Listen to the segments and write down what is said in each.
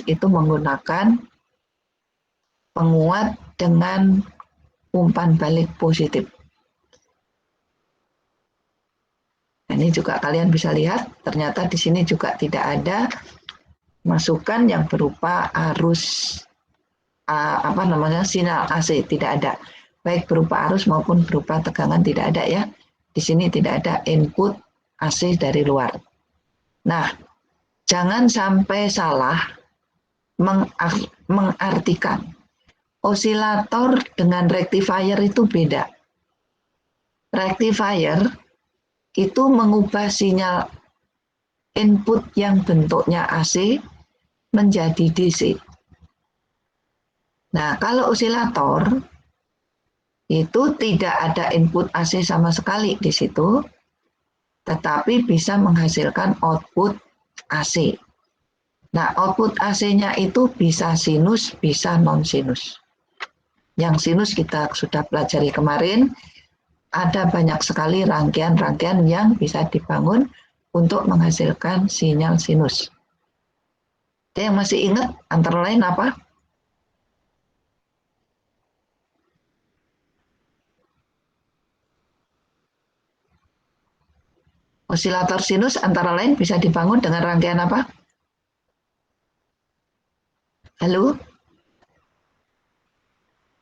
itu menggunakan penguat dengan umpan balik positif. Nah, ini juga kalian bisa lihat, ternyata di sini juga tidak ada masukan yang berupa arus sinyal AC, tidak ada. Baik berupa arus maupun berupa tegangan tidak ada ya. Di sini tidak ada input AC dari luar. Nah, jangan sampai salah mengartikan osilator dengan rectifier itu beda. Rectifier itu mengubah sinyal input yang bentuknya AC menjadi DC. Nah, kalau osilator itu tidak ada input AC sama sekali di situ, tetapi bisa menghasilkan output AC. Nah, output AC-nya itu bisa sinus, bisa non-sinus. Yang sinus kita sudah pelajari kemarin, ada banyak sekali rangkaian-rangkaian yang bisa dibangun untuk menghasilkan sinyal sinus. Ada yang masih ingat antara lain apa? Osilator sinus antara lain bisa dibangun dengan rangkaian apa? Halo?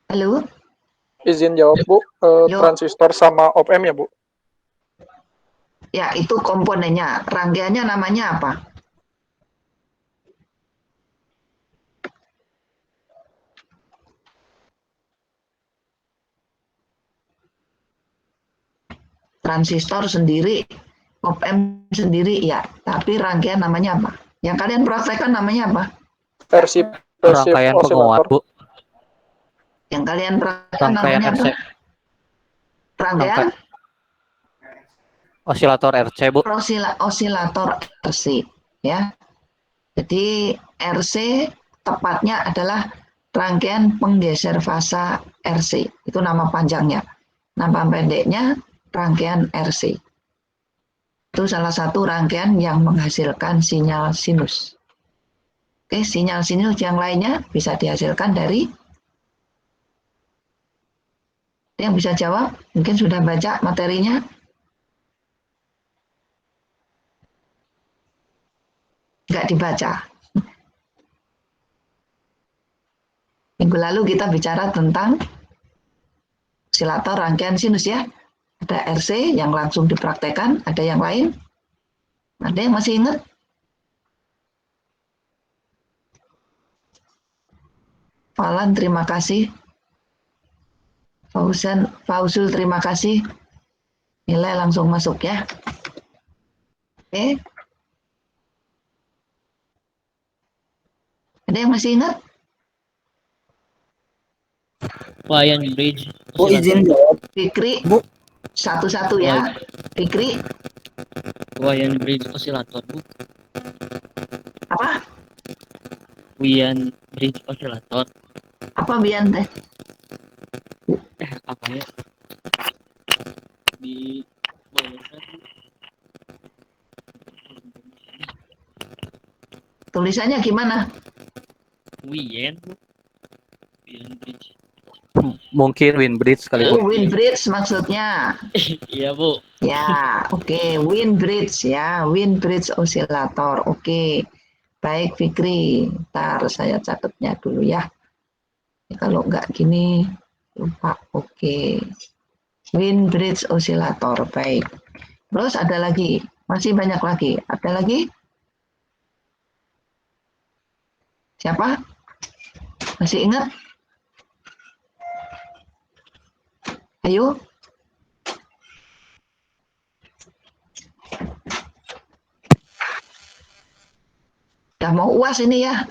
Halo? Izin jawab, Bu. Transistor sama op-amp ya, Bu? Ya, itu komponennya. Rangkaiannya namanya apa? Transistor sendiri, op-amp sendiri, ya. Tapi rangkaian namanya apa? Yang kalian praktekkan namanya apa? Rangkaian penguat, Bu. Yang kalian praktekkan namanya apa? Rangkaian osilator RC, Bu. Osilator RC, ya. Jadi RC tepatnya adalah rangkaian penggeser fasa RC. Itu nama panjangnya. Nama pendeknya rangkaian RC. Itu salah satu rangkaian yang menghasilkan sinyal sinus. Oke, sinyal sinus yang lainnya bisa dihasilkan dari yang bisa jawab, mungkin sudah baca materinya. Nggak dibaca. Minggu lalu kita bicara tentang osilator rangkaian sinus ya. Ada RC yang langsung dipraktekkan, ada yang lain. Ada yang masih ingat? Falan, terima kasih. Fauzul, terima kasih. Nilai langsung masuk ya. Oke. Ada yang masih ingat? Wayang bridge. Bu, izin jawab. Fikri, Bu. Satu-satu ya. Fikri. Wayang bridge osilator, Bu. Apa? Wayang bridge osilator. Apa Bian teh? Apa ya? Di Tulisannya gimana? Wayang bridge. Mungkin Winbridge kali, Bu. Winbridge maksudnya. Iya, Bu. Ya, oke. Winbridge ya. Winbridge osilator. Oke. Baik Fikri. Ntar saya catatnya dulu ya. Kalau nggak gini, lupa. Oke. Winbridge osilator. Baik. Terus ada lagi. Masih banyak lagi. Ada lagi? Siapa? Masih ingat? Ayo. Udah mau UAS ini ya.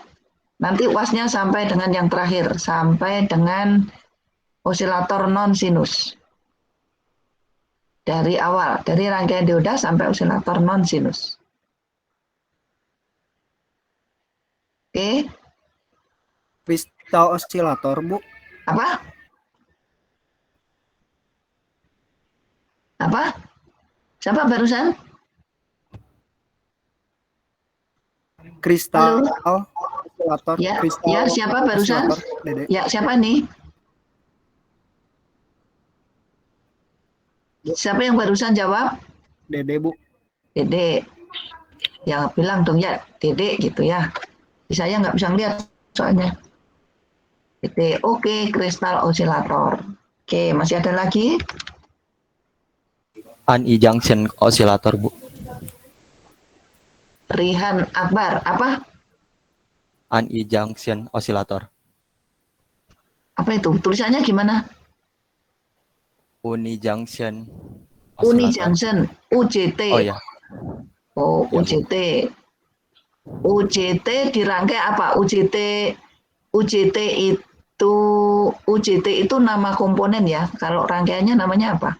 Nanti UASnya sampai dengan yang terakhir. Sampai dengan osilator non-sinus. Dari awal. Dari rangkaian dioda sampai osilator non-sinus. Oke. Kristal osilator, Bu. Apa? Apa? Siapa barusan? Kristal osilator, Ya, kristal ya siapa barusan? osilator, Dede. Ya, siapa nih? Siapa yang barusan jawab? Dede, Bu. Dede. Ya, bilang dong ya, Dede gitu ya. Saya nggak bisa ngeliat soalnya. Dede, oke, kristal osilator. Oke, masih ada lagi? An junction osilator, Bu. Rihan Akbar, apa? An junction osilator. Apa itu? Tulisannya gimana? Uni junction Uni osilator. Junction, UJT. Oh ya, Oh, ya Bu. UJT. UJT dirangkai apa? UJT itu UJT itu nama komponen ya. Kalau rangkaiannya namanya apa?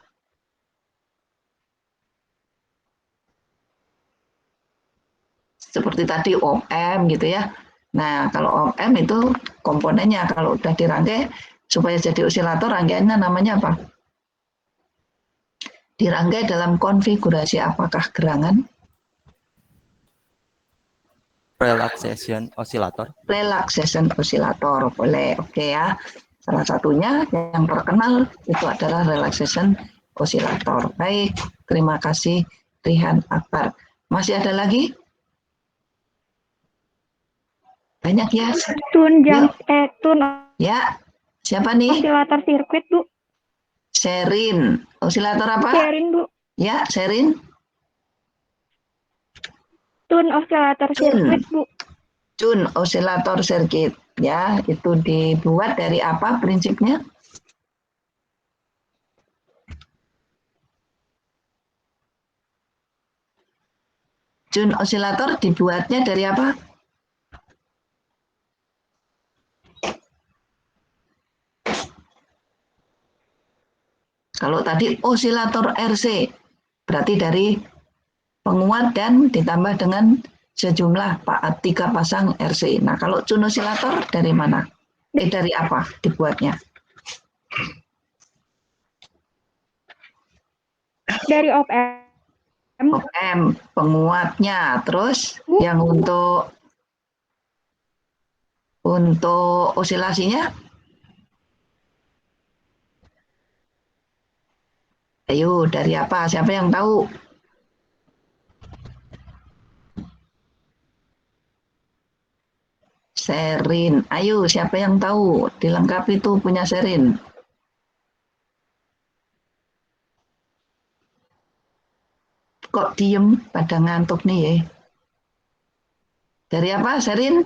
Seperti tadi OM gitu ya. Nah, kalau OM itu komponennya. Kalau udah dirangkai supaya jadi osilator, rangkaiannya namanya apa? Dirangkai dalam konfigurasi apakah gerangan? Relaxation osilator. Relaxation osilator, boleh. Oke ya. Salah satunya yang terkenal itu adalah relaxation osilator. Baik, terima kasih Rihan Akbar. Masih ada lagi? Banyak ya. Tun Yuk, tun ya. Siapa nih? osilator sirkuit, Bu. Sherin. Osilator apa? Sherin, Bu. Ya, Sherin. Tun osilator sirkuit, Bu. Tun osilator circuit. Ya, itu dibuat dari apa prinsipnya? Tun osilator dibuatnya dari apa? Kalau tadi osilator RC, berarti dari penguat dan ditambah dengan sejumlah 3 pasang RC. Nah, kalau Tun osilator dari mana? Dari apa dibuatnya? Dari OPM. OM, penguatnya. Terus yang untuk osilasinya? Ayo, dari apa? Siapa yang tahu? Sherin. Ayo, siapa yang tahu? Dilengkapi itu punya Sherin. Kok diem pada ngantuk nih ya? Dari apa, Sherin?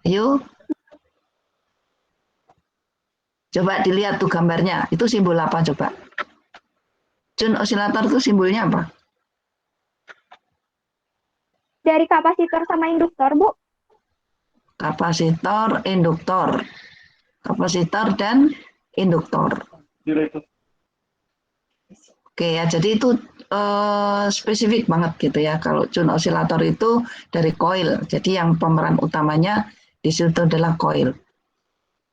Ayo. Coba dilihat tuh gambarnya. Itu simbol apa coba? Tun osilator itu simbolnya apa? Dari kapasitor sama induktor, Bu. Kapasitor, induktor. Kapasitor dan induktor. Oke ya, jadi itu spesifik banget gitu ya. Kalau Tun osilator itu dari coil. Jadi yang pemeran utamanya di situ adalah coil.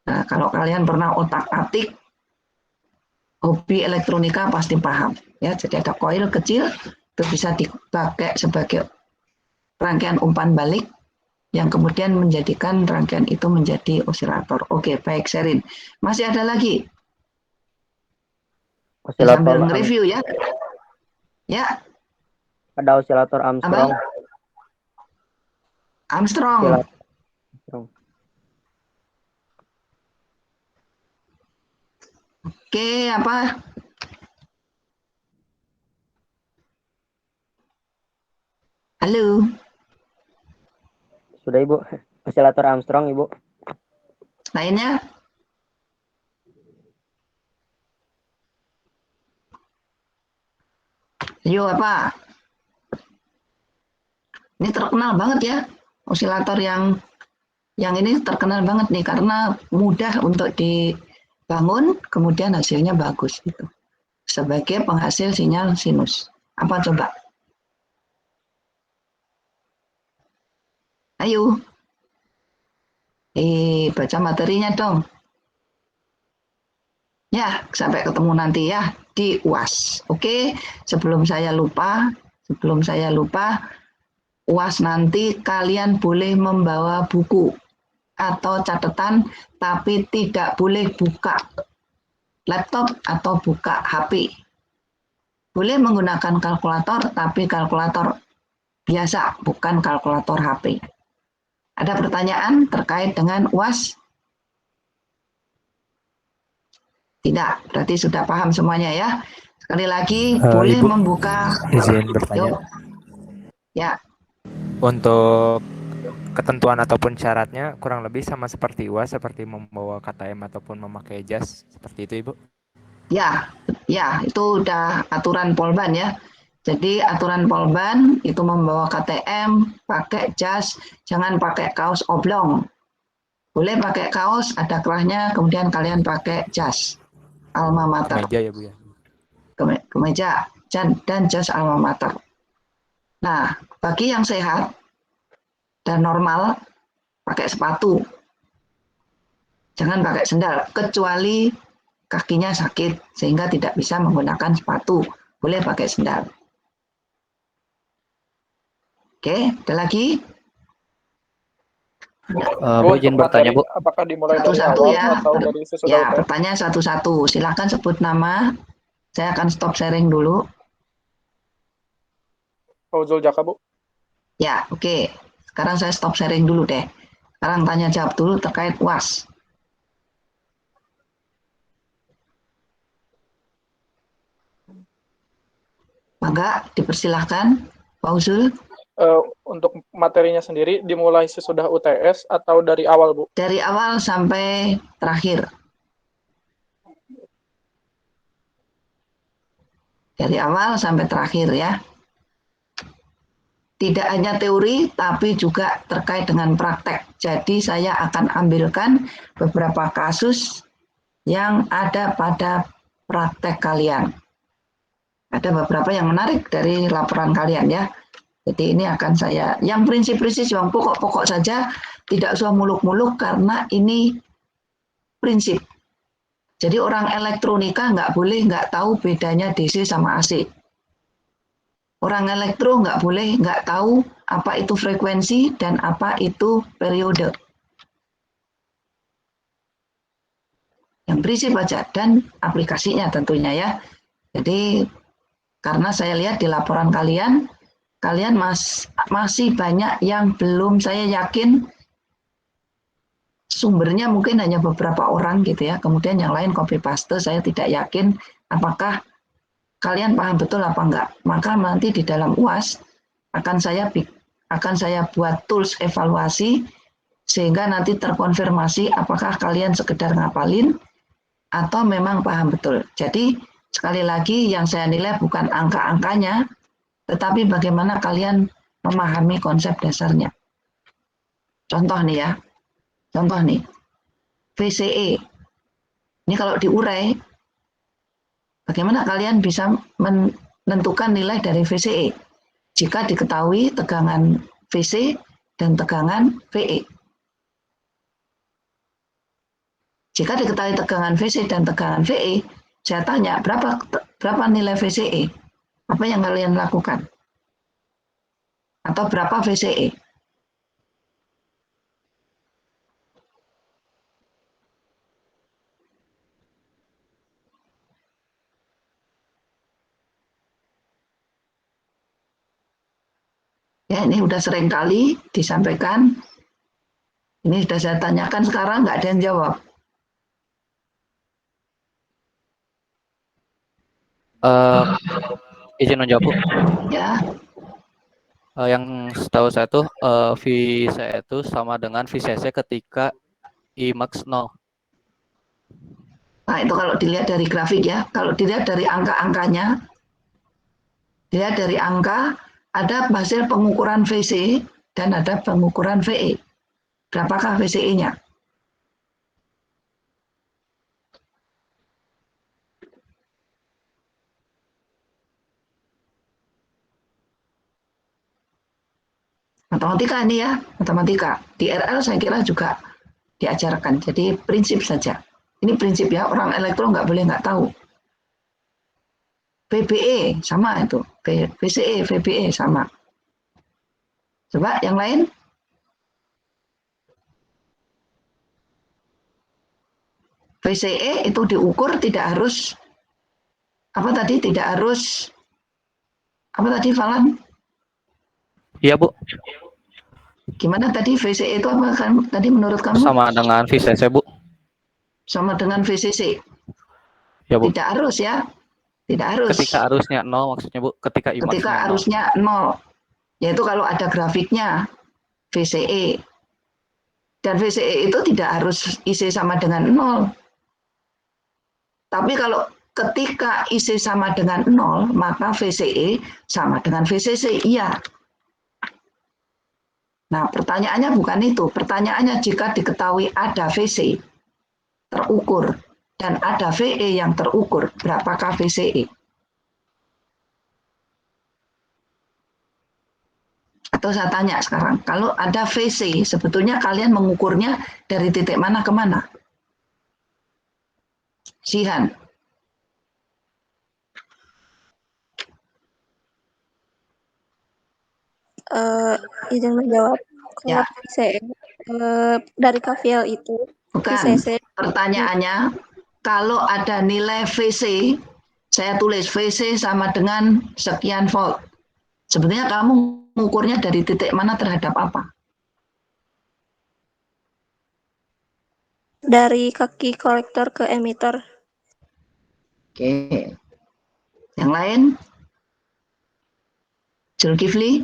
Nah, kalau kalian pernah otak-atik hobi elektronika pasti paham ya. Jadi ada coil kecil itu bisa dipakai sebagai rangkaian umpan balik yang kemudian menjadikan rangkaian itu menjadi osilator. Oke, baik Sherin. Masih ada lagi? Osilator Sambil nge-review ya. Ya. Ada osilator Armstrong. Apa? Armstrong. Armstrong. Oke, apa? Halo. Sudah Ibu. Osilator Armstrong Ibu. Lainnya? Yo apa? Ini terkenal banget ya. Osilator yang ini terkenal banget nih karena mudah untuk dibangun, kemudian hasilnya bagus gitu. Sebagai penghasil sinyal sinus. Apa coba? Ayo. Baca materinya dong. Ya, sampai ketemu nanti ya di UAS. Oke, sebelum saya lupa, UAS nanti kalian boleh membawa buku atau catatan, tapi tidak boleh buka laptop atau buka HP. Boleh menggunakan kalkulator, tapi kalkulator biasa, bukan kalkulator HP. Ada pertanyaan terkait dengan UAS? Tidak, berarti sudah paham semuanya ya. Sekali lagi, boleh Ibu, membuka. izin bertanya. Yuk. Ya, Untuk ketentuan ataupun syaratnya kurang lebih sama seperti UAS, seperti membawa KTM ataupun memakai jas, seperti itu Ibu? ya, itu udah aturan Polban ya. Jadi aturan Polban itu membawa KTM, pakai jas, jangan pakai kaos oblong. Boleh pakai kaos, ada kerahnya, kemudian kalian pakai jas alma mater. Kemeja ya Bu ya? Kemeja dan jas alma mater. Nah, bagi yang sehat dan normal, pakai sepatu. Jangan pakai sendal, kecuali kakinya sakit, sehingga tidak bisa menggunakan sepatu. Boleh pakai sendal. Oke, ada lagi? Bu, izin bertanya, Bu. Apakah dimulai dari Satu-satu awal ya. atau dari sesudah Ya, UTS? pertanyaan satu-satu. Silakan sebut nama. Saya akan stop sharing dulu. Fauzul Jaka, Bu. Ya, oke. Sekarang saya stop sharing dulu deh. Sekarang tanya jawab dulu terkait UAS. Maka dipersilahkan, Fauzul. Untuk materinya sendiri dimulai sesudah UTS atau dari awal, Bu? Dari awal sampai terakhir. Dari awal sampai terakhir ya. Tidak hanya teori, tapi juga terkait dengan praktek. Jadi saya akan ambilkan beberapa kasus yang ada pada praktek kalian. Ada beberapa yang menarik dari laporan kalian ya. Jadi ini akan saya, yang prinsip-prinsip, yang pokok-pokok saja, tidak usah muluk-muluk karena ini prinsip. Jadi orang elektronika nggak boleh nggak tahu bedanya DC sama AC. Orang elektro nggak boleh nggak tahu apa itu frekuensi dan apa itu periode. Yang prinsip aja dan aplikasinya tentunya ya. Jadi karena saya lihat di laporan kalian masih banyak yang belum, saya yakin sumbernya mungkin hanya beberapa orang gitu ya. Kemudian yang lain copy paste, saya tidak yakin apakah kalian paham betul apa enggak. Maka nanti di dalam UAS akan saya buat tools evaluasi sehingga nanti terkonfirmasi apakah kalian sekedar ngapalin atau memang paham betul. Jadi sekali lagi yang saya nilai bukan angka-angkanya, tetapi bagaimana kalian memahami konsep dasarnya. Contoh nih ya, VCE. Ini kalau diurai, bagaimana kalian bisa menentukan nilai dari VCE? Jika diketahui tegangan VC dan tegangan VE. Jika diketahui tegangan VC dan tegangan VE, saya tanya berapa nilai VCE? Apa yang kalian lakukan? Atau berapa VCE? Ya, ini udah sering kali disampaikan. Ini sudah saya tanyakan sekarang, nggak ada yang jawab. Izin menjawab, Bu. Ya, Yang setahu saya tuh VC itu sama dengan VCC ketika Imax 0. nah itu kalau dilihat dari grafik ya, kalau dilihat dari angka-angkanya, dilihat dari angka, ada hasil pengukuran VC dan ada pengukuran VE. Berapakah VCE-nya? Matematika ini ya, matematika. Di RL saya kira juga diajarkan, jadi prinsip saja. Ini prinsip ya, orang elektro nggak boleh nggak tahu. VBE sama itu, VCE, VBE sama. Coba yang lain. VCE itu diukur tidak harus apa tadi? Tidak harus apa tadi, Falan? Iya, Bu. Gimana tadi VCE itu apa kan tadi menurut kamu? Sama dengan VCC, Bu. Sama dengan VCC. Ya, Bu. Tidak harus ya. Tidak harus. Ketika arusnya 0 maksudnya, Bu. Ketika Ketika IMAX-nya 0. arusnya 0. Yaitu kalau ada grafiknya VCE. Dan VCE itu tidak harus IC sama dengan 0. Tapi kalau ketika IC sama dengan 0, maka VCE sama dengan VCC. Iya. Nah, pertanyaannya bukan itu. Pertanyaannya jika diketahui ada VC terukur dan ada VE yang terukur, berapakah VCE? Atau saya tanya sekarang, kalau ada VC, sebetulnya kalian mengukurnya dari titik mana ke mana? Sihan. Izin menjawab. Ya. Kalau VCE dari KVL itu, Bukan. VCC Pertanyaannya, kalau ada nilai VC, saya tulis VC sama dengan sekian volt. Sebetulnya kamu mengukurnya dari titik mana terhadap apa? dari kaki kolektor ke emitter. Oke. Yang lain? Zulkifli?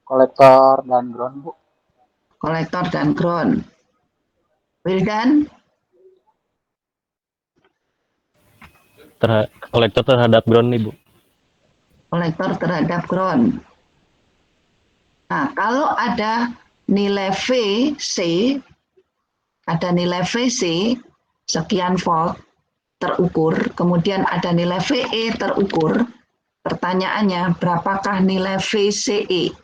Kolektor dan ground, Bu. Kolektor dan ground. Wildan? Kolektor terhadap ground nih, Bu. Kolektor terhadap ground. Nah, kalau ada nilai VC, ada nilai VC sekian volt terukur, kemudian ada nilai VE terukur, pertanyaannya berapakah nilai VCE?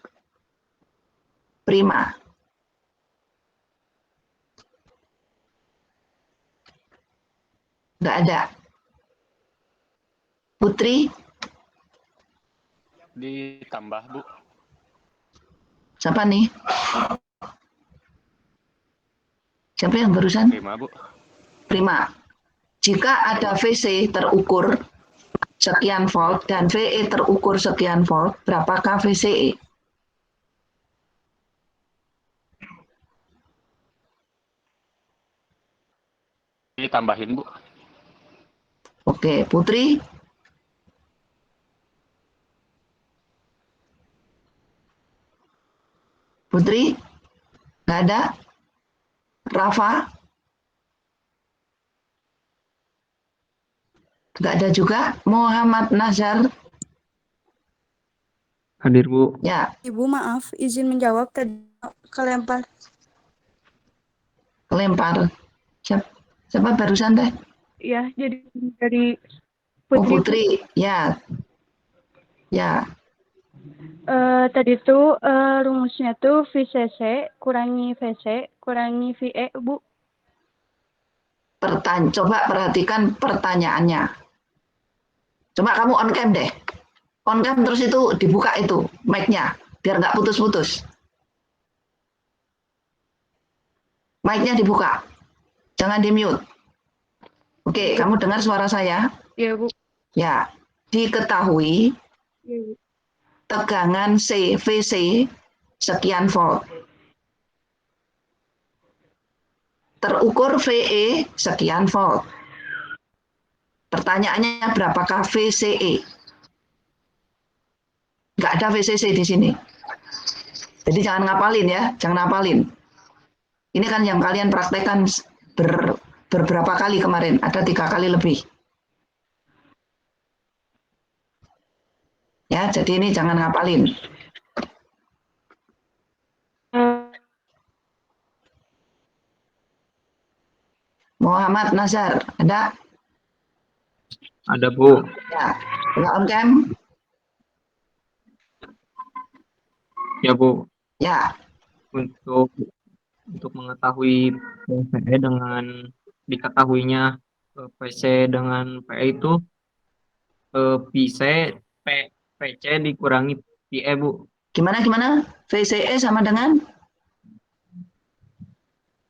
Prima. Nggak ada. Putri? Ditambah, Bu. Siapa nih? Siapa yang barusan? Prima, Bu. Prima. Jika ada VC terukur sekian volt dan VE terukur sekian volt, berapakah VCE? Ditambahin, Bu. Oke, Putri? Putri? Nggak ada? Rafa? Nggak ada juga? Muhammad Nazar? Hadir, Bu. Ya, Ibu maaf, izin menjawab tadi kelempar. kelempar. Siapa barusan teh? Ya, jadi dari Oh, Putri. Putri. Ya. Ya. Tadi tuh rumusnya tuh VCC kurangi VC kurangi VE, Bu. Coba perhatikan pertanyaannya. Coba kamu on cam deh. On cam terus itu dibuka itu mic-nya biar nggak putus-putus. Mic-nya dibuka. Jangan di mute. Oke, kamu dengar suara saya? Iya, Bu. Ya. Diketahui Iya, Bu. tegangan VC sekian volt. Terukur VE sekian volt. Pertanyaannya berapakah VCE? Nggak ada VCC di sini. Jadi jangan ngapalin ya, jangan ngapalin. Ini kan yang kalian praktekkan beberapa kali kemarin, ada 3 kali lebih. Ya, jadi ini jangan ngapalin. Muhammad Nazar, ada? Ada, Bu. Ya, coba on cam. Ya, Bu. Ya, Untuk mengetahui PVE dengan diketahuinya PC dengan PE itu PC dikurangi PE, Bu. Gimana? VCE sama dengan?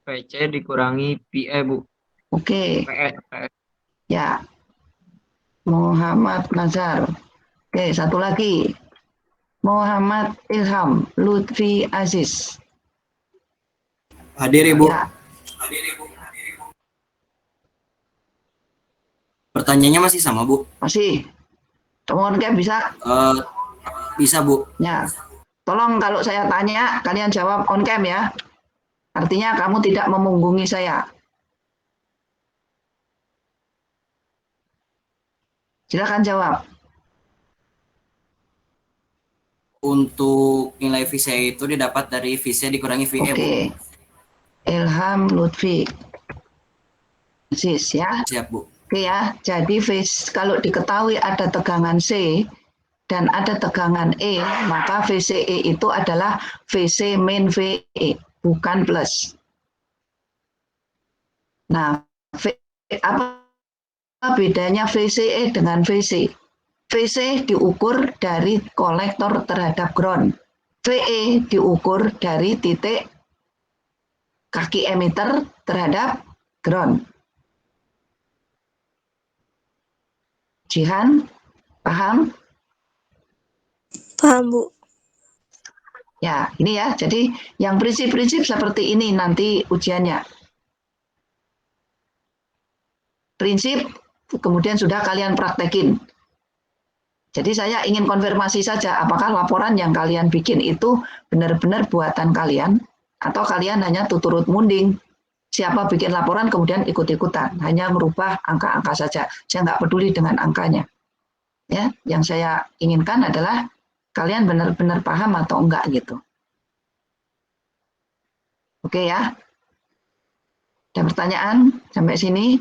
PC dikurangi PE, Bu. Oke. PE. Ya. Muhammad Nazar. Oke, satu lagi. Muhammad Ilham Lutfi Aziz. Hadir, Ibu. Ya. Pertanyaannya masih sama, Bu? Masih. Temuan kayak bisa? Bisa, Bu. Ya. Tolong kalau saya tanya, kalian jawab on cam ya. Artinya kamu tidak memunggungi saya. Silakan jawab. Untuk nilai VC itu didapat dari VC dikurangi VE, Bu. Oke. Ilham Lutfi Aziz ya. Siap, Bu. Oke ya. Jadi kalau diketahui ada tegangan C dan ada tegangan E, maka VCE itu adalah VC min VE, bukan plus. Nah, apa bedanya VCE dengan VC? VC diukur dari kolektor terhadap ground. VE diukur dari titik kaki emitter terhadap ground. Jihan, paham? Paham, Bu. Ya, ini ya. Jadi yang prinsip-prinsip seperti ini nanti ujiannya. Prinsip, kemudian sudah kalian praktekin. Jadi saya ingin konfirmasi saja, apakah laporan yang kalian bikin itu benar-benar buatan kalian, atau kalian hanya tuturut munding. Siapa bikin laporan kemudian ikut-ikutan, hanya merubah angka-angka saja. Saya nggak peduli dengan angkanya. Ya, yang saya inginkan adalah kalian benar-benar paham atau enggak gitu. Oke ya. Ada pertanyaan sampai sini?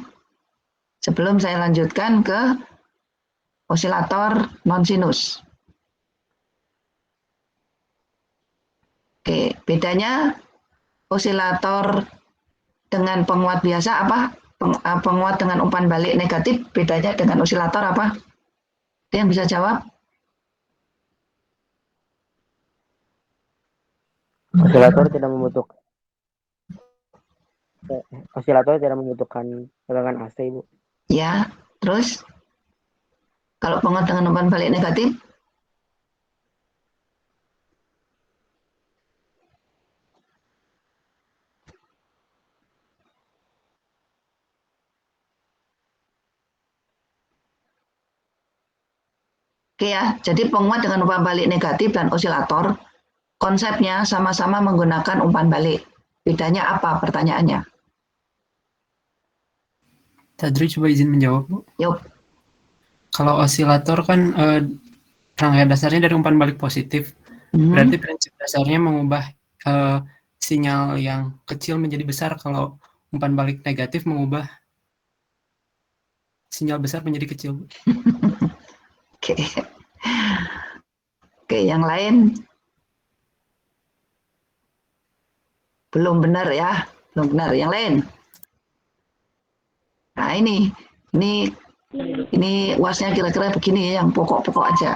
Sebelum saya lanjutkan ke osilator non-sinus. Oke, bedanya osilator dengan penguat biasa apa? Penguat dengan umpan balik negatif, bedanya dengan osilator apa? Ada yang bisa jawab? Osilator tidak membutuhkan tegangan AC, Bu. Ya, terus kalau penguat dengan umpan balik negatif? Oke ya, jadi penguat dengan umpan balik negatif dan osilator, konsepnya sama-sama menggunakan umpan balik. Bedanya apa pertanyaannya? Tadri coba izin menjawab, Bu. Yuk. Kalau osilator kan rangkaian dasarnya dari umpan balik positif. Berarti prinsip dasarnya mengubah sinyal yang kecil menjadi besar. Kalau umpan balik negatif mengubah sinyal besar menjadi kecil, Bu. Oke. Oke, yang lain? Belum benar ya, belum benar. Yang lain? Nah ini UASnya kira-kira begini ya, yang pokok-pokok aja.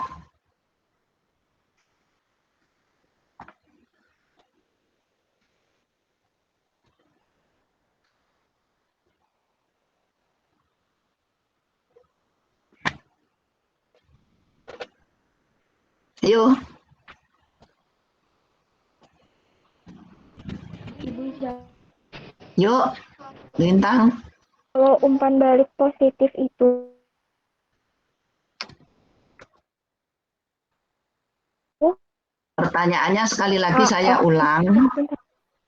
Ayo. Yuk, Lintang. Kalau umpan balik positif itu pertanyaannya sekali lagi saya ulang.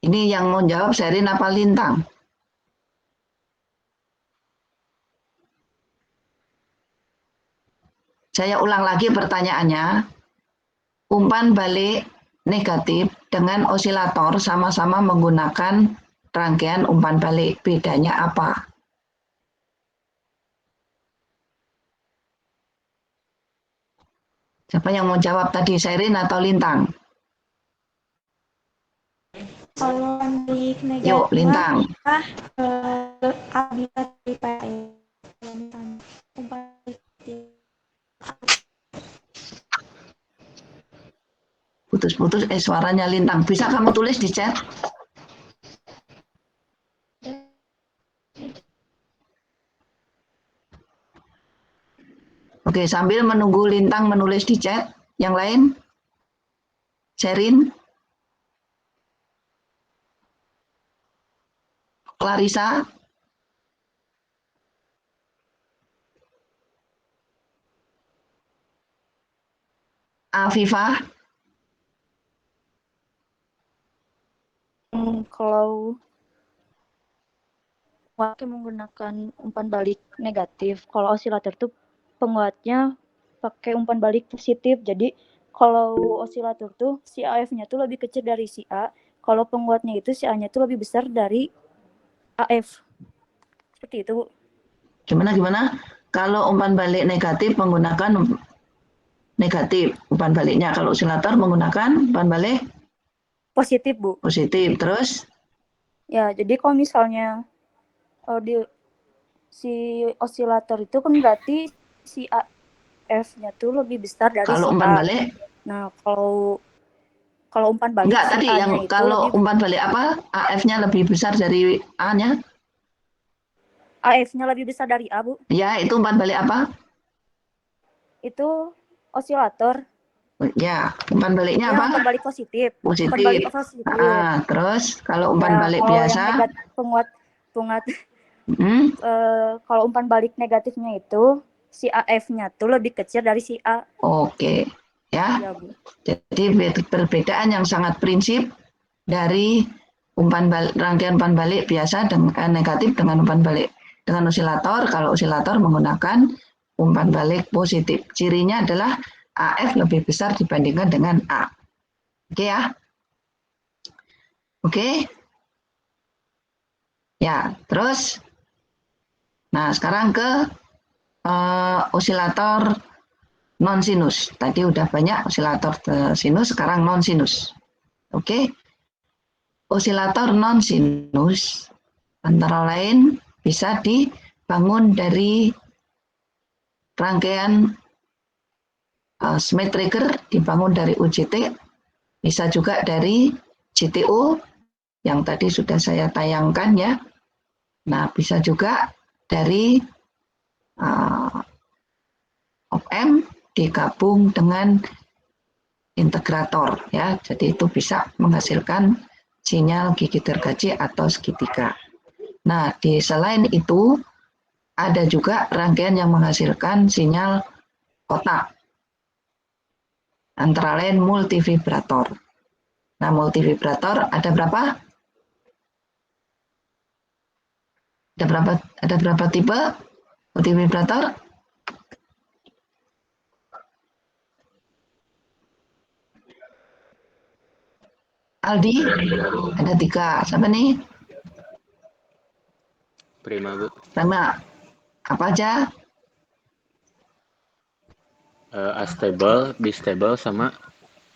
Ini yang mau jawab Sherin apa Lintang? Saya ulang lagi pertanyaannya. Umpan balik negatif dengan osilator sama-sama menggunakan rangkaian umpan balik. Bedanya apa? Siapa yang mau jawab tadi, Sherin atau Lintang? kalau balik negatif, Yuk, Lintang. bisa dari PE umpan balik Putus-putus, suaranya Lintang. Bisa kamu tulis di chat? Oke, sambil menunggu Lintang menulis di chat, yang lain? Sherin? Clarissa? Afifah? Kalau penguatnya menggunakan umpan balik negatif, kalau osilator tuh penguatnya pakai umpan balik positif. Jadi kalau osilator tuh si AF-nya tuh lebih kecil dari si A, kalau penguatnya itu si A-nya tuh lebih besar dari AF. Seperti itu. Gimana? Kalau umpan balik negatif menggunakan negatif umpan baliknya, kalau osilator menggunakan umpan balik positif, Bu. Positif. Terus? Ya, jadi kalau misalnya si osilator itu kan berarti si AF-nya tuh lebih besar dari kalau si umpan A. balik? Nah, kalau umpan balik enggak, si tadi A-nya yang itu kalau lebih... umpan balik apa? AF-nya lebih besar dari A-nya? AF-nya lebih besar dari A, Bu. Ya, itu umpan balik apa? Itu osilator. Ya, umpan baliknya apa? Umpan balik positif. Positif. Umpan balik positif. Terus kalau umpan balik kalau biasa? Yang penguat. Kalau umpan balik negatifnya itu si AF-nya tuh lebih kecil dari si A. Oke, ya. Ya, Bu. Jadi perbedaan yang sangat prinsip dari rangkaian umpan balik biasa dengan negatif dengan umpan balik dengan osilator. Kalau osilator menggunakan umpan balik positif. Cirinya adalah AF lebih besar dibandingkan dengan A. Oke ya? Oke? Ya, terus. Nah, sekarang ke osilator non sinus. Tadi udah banyak osilator sinus, sekarang non sinus. Oke? Osilator non sinus antara lain bisa dibangun dari rangkaian Smith trigger, dibangun dari UJT, bisa juga dari GTO yang tadi sudah saya tayangkan ya. Nah, bisa juga dari op-amp digabung dengan integrator ya. Jadi itu bisa menghasilkan sinyal gigi gergaji atau segitiga. Nah, selain itu ada juga rangkaian yang menghasilkan sinyal kotak. Antara lain multivibrator. Nah, multivibrator ada berapa? Ada berapa tipe multivibrator? Aldi, ada 3. Siapa nih? Prima, Bu. Prima. Apa aja? Astable, bistable, sama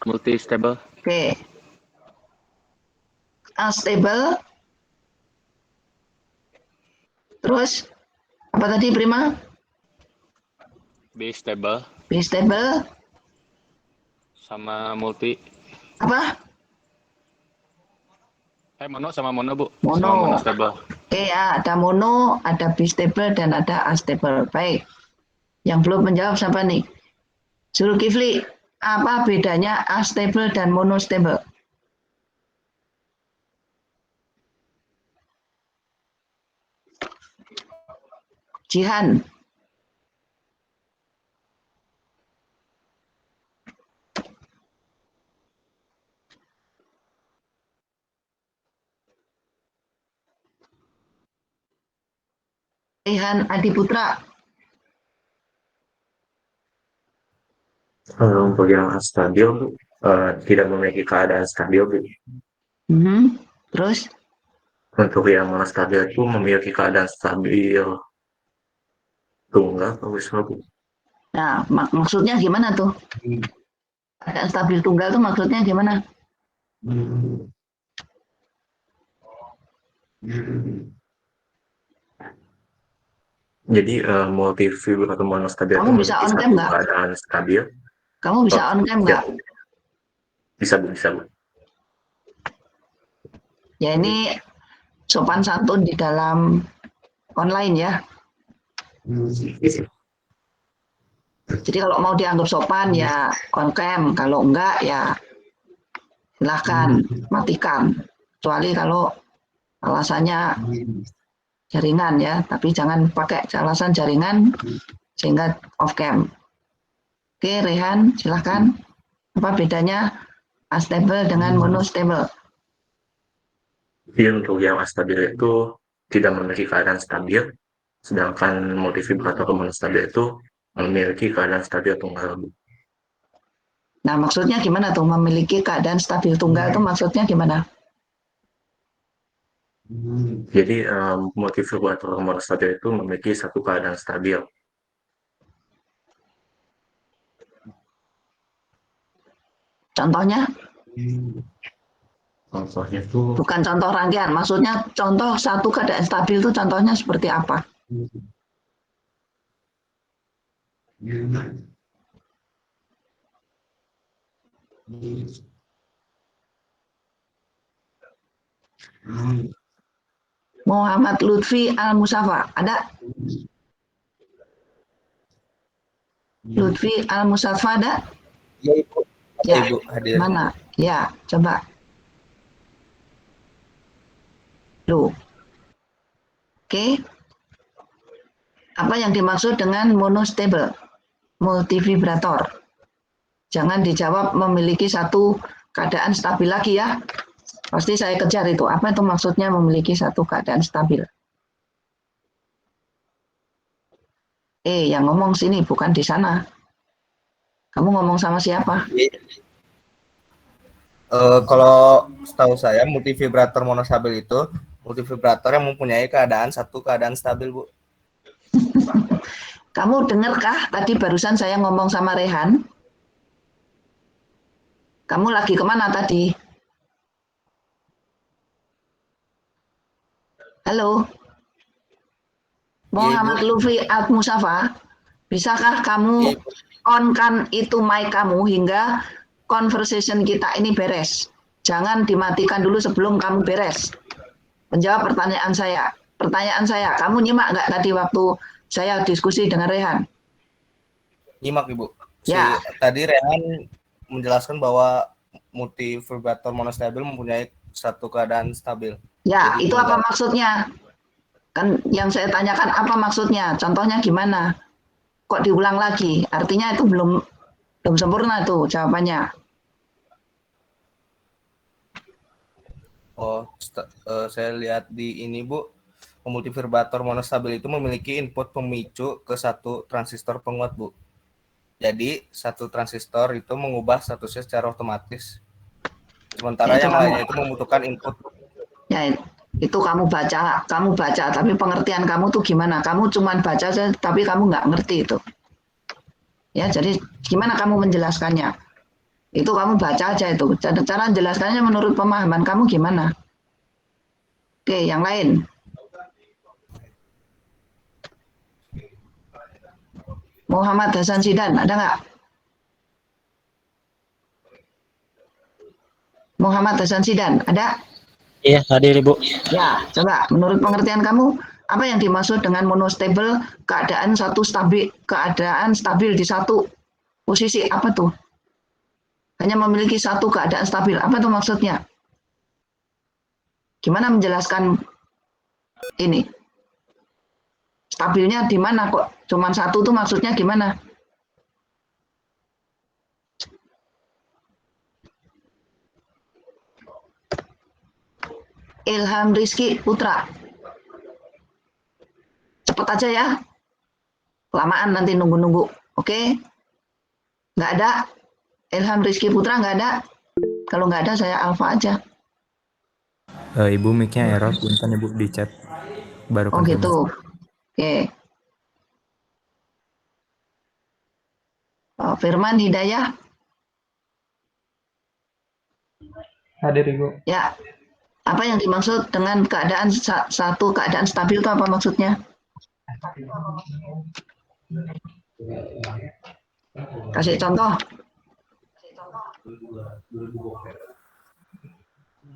multistable. Oke. Unstable. Terus, apa tadi Prima? Bistable. Bistable. Sama multi. Apa? Mono sama mono, Bu. Mono. Sama monostable. Oke ya, ada mono, ada bistable, dan ada unstable. Baik. Yang belum menjawab siapa nih? Zulkifli, apa bedanya unstable dan monostable? Jihan. Jihan Adiputra. Untuk yang stabil tidak memiliki keadaan stabil. Terus? Untuk yang monostabil itu memiliki keadaan stabil tunggal atau misal. Nah, maksudnya gimana tuh? Keadaan stabil tunggal tuh maksudnya gimana? Jadi multivibrator monostabil itu Kamu bisa memiliki on satu cam nggak? keadaan stabil. Kamu bisa on cam nggak? Bisa Bu, bisa Bu. Ya ini sopan santun di dalam online ya. Jadi kalau mau dianggap sopan ya on cam, kalau enggak ya silahkan matikan. Kecuali kalau alasannya jaringan ya, tapi jangan pakai alasan jaringan sehingga off cam. Oke, Rehan, silahkan. Apa bedanya astable dengan monostable? Jadi untuk yang astabil itu tidak memiliki keadaan stabil, sedangkan multivibrator monostabil itu memiliki keadaan stabil tunggal. Nah, maksudnya gimana tuh memiliki keadaan stabil tunggal itu maksudnya gimana? Jadi multivibrator monostabil itu memiliki satu keadaan stabil. Contohnya? Contohnya itu Bukan contoh rangkaian, maksudnya contoh satu keadaan stabil itu contohnya seperti apa? Muhammad Lutfi Al-Musafa, ada? Lutfi Al-Musafa ada? Ya, Ibu. Ya, Ibu hadir. mana? Ya, coba. Loh. Oke. Apa yang dimaksud dengan monostable? Multivibrator. Jangan dijawab memiliki satu keadaan stabil lagi ya. Pasti saya kejar itu. Apa itu maksudnya memiliki satu keadaan stabil? Yang ngomong sini, bukan di sana. Kamu ngomong sama siapa? Kalau setahu saya multivibrator monostabil itu multivibrator yang mempunyai satu keadaan stabil, Bu. Kamu dengarkah tadi barusan saya ngomong sama Rehan? Kamu lagi kemana tadi? Halo? Muhammad Lutfi Al-Musafa, bisakah kamu on-kan itu mic kamu hingga conversation kita ini beres? Jangan dimatikan dulu sebelum kamu beres. Menjawab pertanyaan saya. Pertanyaan saya, kamu nyimak nggak tadi waktu saya diskusi dengan Rehan? Nyimak, Ibu. Ya. Tadi Rehan menjelaskan bahwa multivibrator monostabil mempunyai satu keadaan stabil. Ya, Jadi itu apa maksudnya? Kan yang saya tanyakan apa maksudnya? Contohnya gimana? Kok diulang lagi? Artinya itu belum sempurna tuh jawabannya. Saya lihat di ini, Bu. Multivibrator monostabil itu memiliki input pemicu ke satu transistor penguat, Bu. Jadi satu transistor itu mengubah statusnya secara otomatis. Sementara yang lainnya itu membutuhkan input. Ya, itu kamu baca, tapi pengertian kamu tuh gimana? Kamu cuman baca saja, tapi kamu nggak ngerti itu. Ya, jadi gimana kamu menjelaskannya? Itu kamu baca aja itu. Cara menjelaskannya menurut pemahaman kamu gimana? Oke, yang lain. Muhammad Hasan Sidan, ada nggak? Muhammad Hasan Sidan, ada? Iya, hadir Ibu. Ya, coba menurut pengertian kamu, apa yang dimaksud dengan monostable, keadaan stabil di satu posisi, apa tuh? Hanya memiliki satu keadaan stabil, apa tuh maksudnya? Gimana menjelaskan ini? Stabilnya di mana kok? Cuman satu tuh maksudnya gimana? Ilham Rizky Putra. Cepet aja ya. Kelamaan nanti nunggu-nunggu. Oke? Nggak ada? Ilham Rizky Putra nggak ada? Kalau nggak ada saya alfa aja. Ibu mic-nya error, punten Ibu di chat. Baru Oh gitu. Oke. Firman Hidayah. Hadir Ibu. Ya. Apa yang dimaksud dengan keadaan satu keadaan stabil itu apa maksudnya? Kasih contoh.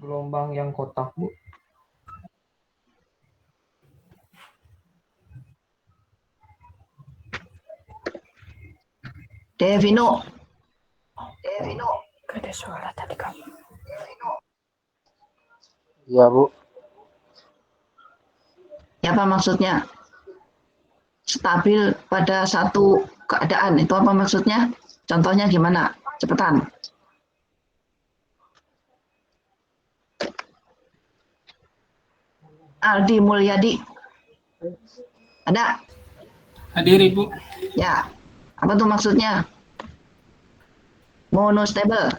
Gelombang yang kotak, Bu. Devino. Gak ada suara tadi kamu. Iya, Bu. Ya, apa maksudnya? Stabil pada satu keadaan, itu apa maksudnya? Contohnya gimana? Cepetan. Aldi Mulyadi. Ada? Hadir, Ibu. Ya. Apa tuh maksudnya? Monostable.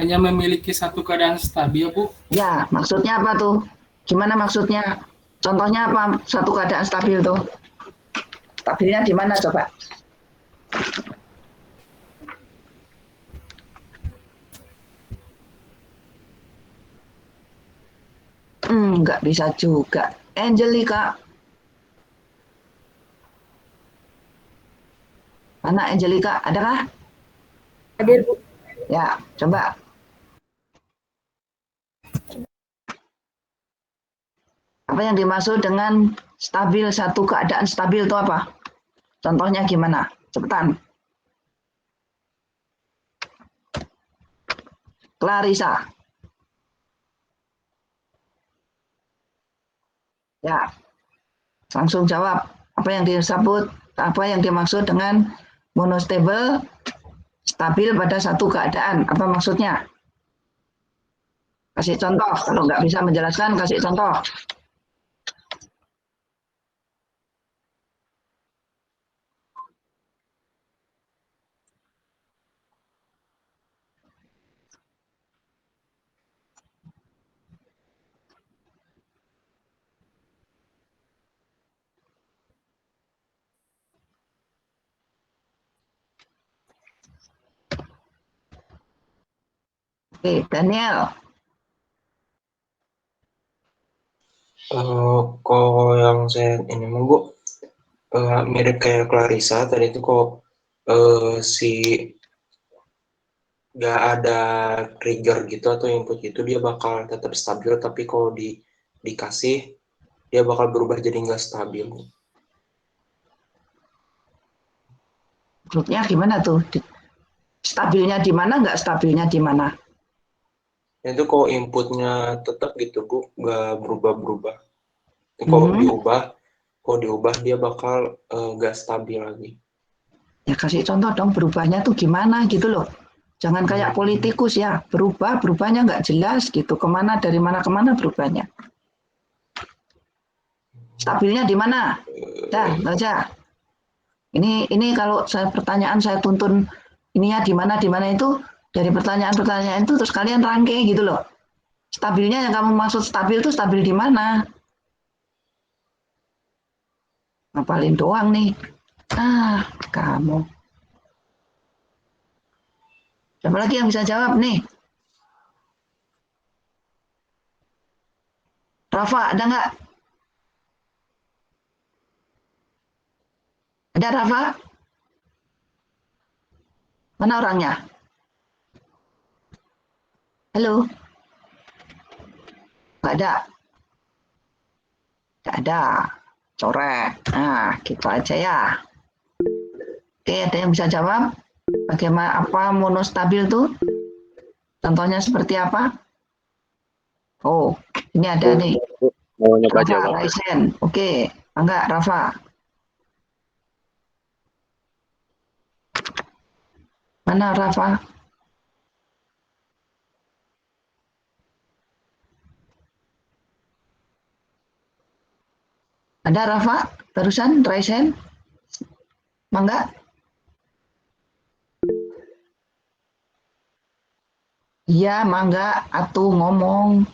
Hanya memiliki satu keadaan stabil, Bu. Ya, maksudnya apa tuh? Gimana maksudnya? Contohnya apa? Satu keadaan stabil tuh. Stabilnya di mana coba? Nggak bisa juga. Angelica. Mana Angelica? Adakah? Hadir, Bu. Ya, coba. Apa yang dimaksud dengan stabil, satu keadaan stabil itu apa? Contohnya gimana? Cepetan. Clarissa. Ya, langsung jawab. Apa yang disebut, apa yang dimaksud dengan monostable, stabil pada satu keadaan? Apa maksudnya? Kasih contoh. Kalau nggak bisa menjelaskan, kasih contoh. Oke, Daniel. Kalau yang saya ini mau Bu, mirip kayak Clarissa tadi itu kok si nggak ada trigger gitu atau input gitu dia bakal tetap stabil, tapi kalau dikasih dia bakal berubah jadi nggak stabil. Maksudnya gimana tuh? Stabilnya di mana, nggak stabilnya di mana? Itu kalau inputnya tetap gitu Bu, nggak berubah-berubah. Kalau diubah dia bakal nggak stabil lagi. Ya kasih contoh dong berubahnya tuh gimana gitu loh. Jangan kayak politikus ya, berubahnya nggak jelas gitu. Kemana, dari mana kemana berubahnya. Stabilnya di mana? Dah, baca. Ini kalau saya pertanyaan saya tuntun ininya di mana itu dari pertanyaan-pertanyaan itu terus kalian rangkai gitu loh. Stabilnya yang kamu maksud stabil itu stabil di mana? Ngapalin doang nih. Kamu. Siapa lagi yang bisa jawab nih? Rafa, ada nggak? Ada Rafa? Mana orangnya? Halo? Nggak ada? Nggak ada. Coret. Nah, gitu aja ya. Oke, ada yang bisa jawab? Bagaimana apa monostabil tuh? Contohnya seperti apa? Oh, ini ada nih. Mau nyoba Rafa, jawab. Raisen. Oke, enggak Rafa. Mana Rafa? Ada Rafa? Barusan Raisen? Mangga? Iya, mangga atuh ngomong.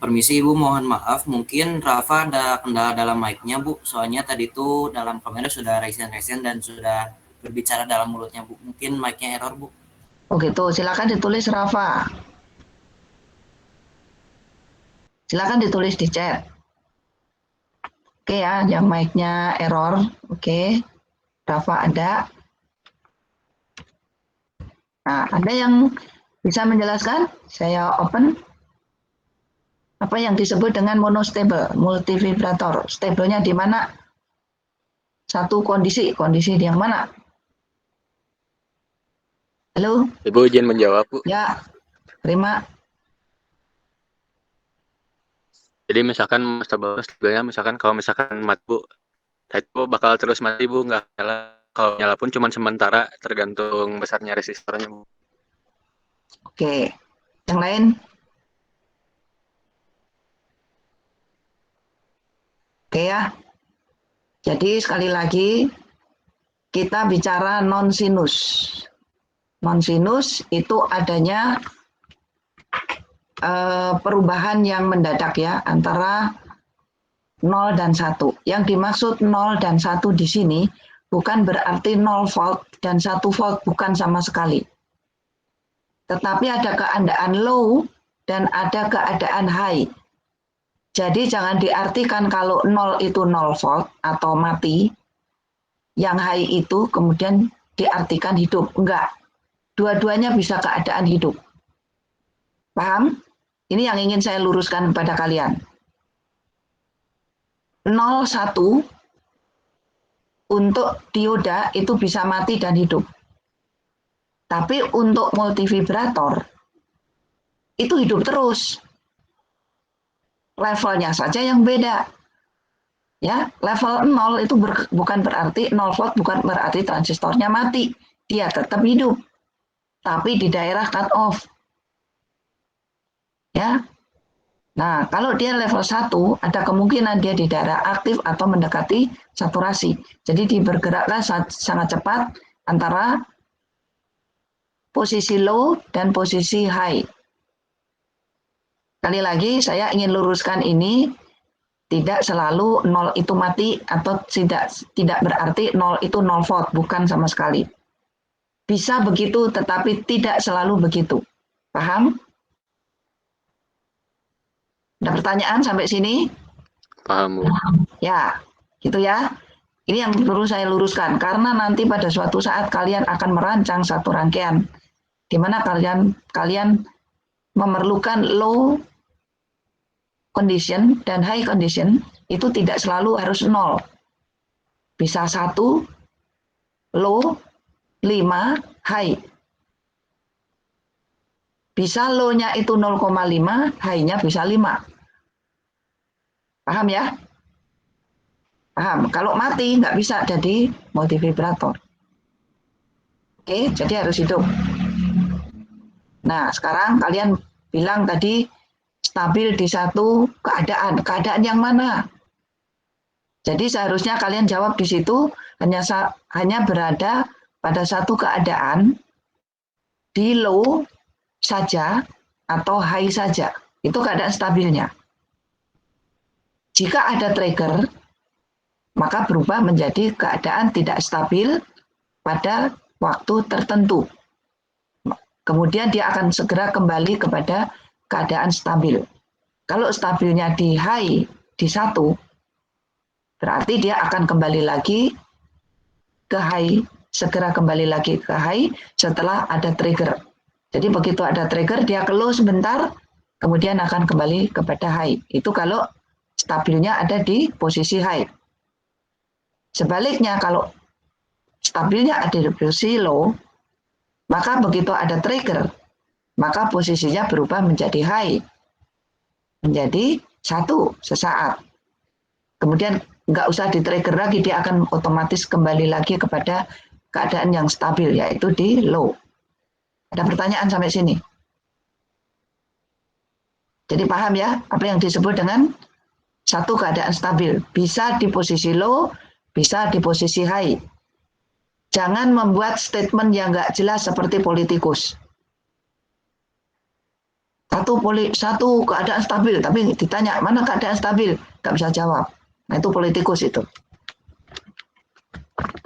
Permisi Ibu, mohon maaf. Mungkin Rafa ada kendala dalam mic-nya Bu. Soalnya tadi tuh dalam kamera sudah raisen dan sudah berbicara dalam mulutnya Bu. Mungkin mic-nya error Bu. Oh gitu, silakan ditulis Rafa. Silakan ditulis di chat. Oke ya, yang mic-nya error. Oke, Rafa ada. Nah, ada yang bisa menjelaskan? Saya open. Apa yang disebut dengan monostable, multivibrator? Stablenya di mana? Satu kondisi di yang mana? Halo? Ibu izin menjawab, Bu. Ya, terima. Jadi misalkan stabilnya misalkan kalau misalkan mati, Bu, itu bakal terus mati, Bu, nggak nyala. Kalau nyala pun cuma sementara, tergantung besarnya resistornya, Bu. Oke, yang lain? Oke ya. Jadi sekali lagi kita bicara non sinus. Non sinus itu adanya perubahan yang mendadak ya antara 0 dan 1. Yang dimaksud 0 dan 1 di sini bukan berarti 0 volt dan 1 volt, bukan sama sekali. Tetapi ada keadaan low dan ada keadaan high. Jadi jangan diartikan kalau 0 itu 0 volt atau mati, yang high itu kemudian diartikan hidup. Enggak. Dua-duanya bisa keadaan hidup. Paham? Ini yang ingin saya luruskan kepada kalian. 0,1 untuk dioda itu bisa mati dan hidup. Tapi untuk multivibrator itu hidup terus. Levelnya saja yang beda. Ya, level 0 itu bukan berarti 0 volt, bukan berarti transistornya mati. Dia tetap hidup. Tapi di daerah cut off. Ya. Nah, kalau dia level 1, ada kemungkinan dia di daerah aktif atau mendekati saturasi. Jadi dia bergeraklah sangat cepat antara posisi low dan posisi high. Sekali lagi saya ingin luruskan ini, tidak selalu 0 itu mati atau tidak berarti 0 itu 0 volt, bukan sama sekali. Bisa begitu tetapi tidak selalu begitu. Paham? Ada pertanyaan sampai sini? Paham, Bu. Ya, gitu ya. Ini yang perlu saya luruskan karena nanti pada suatu saat kalian akan merancang satu rangkaian di mana kalian memerlukan low condition dan high condition, itu tidak selalu harus 0. Bisa 1 low, 5 high. Bisa low-nya itu 0,5, high-nya bisa 5. Paham ya? Paham. Kalau mati nggak bisa jadi multivibrator. Oke, jadi harus hidup. Nah, sekarang kalian bilang tadi stabil di satu keadaan. Keadaan yang mana? Jadi seharusnya kalian jawab di situ hanya berada pada satu keadaan di low saja atau high saja. Itu keadaan stabilnya. Jika ada trigger, maka berubah menjadi keadaan tidak stabil pada waktu tertentu. Kemudian dia akan segera kembali kepada keadaan stabil. Kalau stabilnya di high, di 1, berarti dia akan kembali lagi ke high, segera kembali lagi ke high setelah ada trigger. Jadi begitu ada trigger, dia ke low sebentar, kemudian akan kembali kepada high. Itu kalau stabilnya ada di posisi high. Sebaliknya kalau stabilnya ada di posisi low, maka begitu ada trigger, maka posisinya berubah menjadi high. Menjadi 1 sesaat. Kemudian nggak usah di-trigger lagi, dia akan otomatis kembali lagi kepada keadaan yang stabil, yaitu di low. Ada pertanyaan sampai sini? Jadi paham ya, apa yang disebut dengan satu keadaan stabil. Bisa di posisi low, bisa di posisi high. Jangan membuat statement yang nggak jelas seperti politikus. Satu keadaan stabil, tapi ditanya mana keadaan stabil, nggak bisa jawab. Nah itu politikus itu.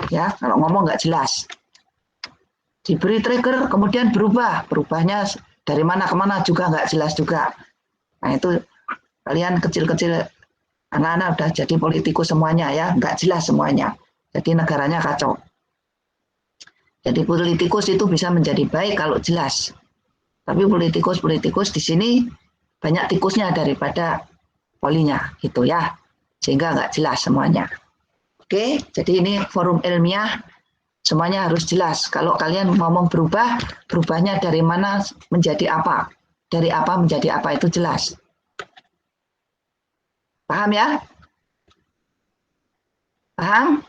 Ya, kalau ngomong nggak jelas. Diberi trigger, kemudian berubah. Berubahnya dari mana ke mana juga nggak jelas juga. Nah itu kalian kecil-kecil, anak-anak udah jadi politikus semuanya ya, nggak jelas semuanya. Jadi negaranya kacau. Jadi politikus itu bisa menjadi baik kalau jelas. Tapi politikus di sini banyak tikusnya daripada polinya, gitu ya. Sehingga nggak jelas semuanya. Oke, jadi ini forum ilmiah, semuanya harus jelas. Kalau kalian ngomong berubah, berubahnya dari mana menjadi apa. Dari apa menjadi apa itu jelas. Paham ya? Paham?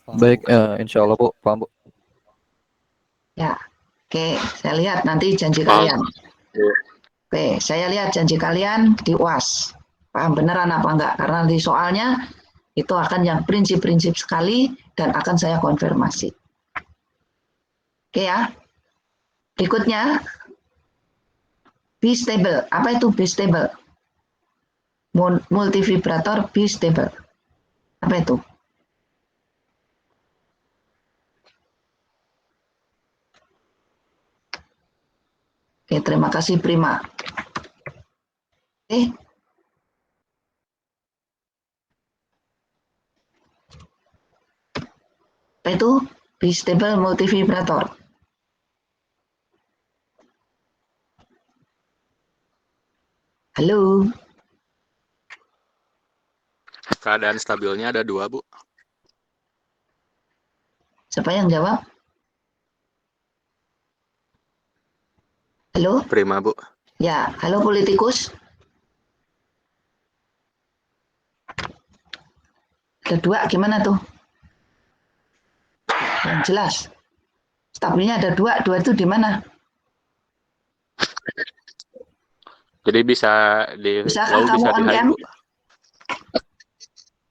Baik, insya Allah Bu, paham Bu. Ya, oke, saya lihat nanti janji kalian. Oke, saya lihat janji kalian di UAS. Paham beneran apa enggak? Karena di soalnya itu akan yang prinsip-prinsip sekali dan akan saya konfirmasi. Oke ya. Berikutnya, bistable. Apa itu bistable? Multivibrator bistable. Apa itu? Oke, terima kasih Prima. Oke. Apa itu? Bistable multivibrator. Halo. Keadaan stabilnya ada 2, Bu. Siapa yang jawab? Halo? Prima, Bu. Ya, halo politikus. Ada 2, gimana tuh? Yang jelas. Stabilnya ada 2 itu di mana? Jadi bisa di Bisakah low, kamu bisa di on high, cam? Bu.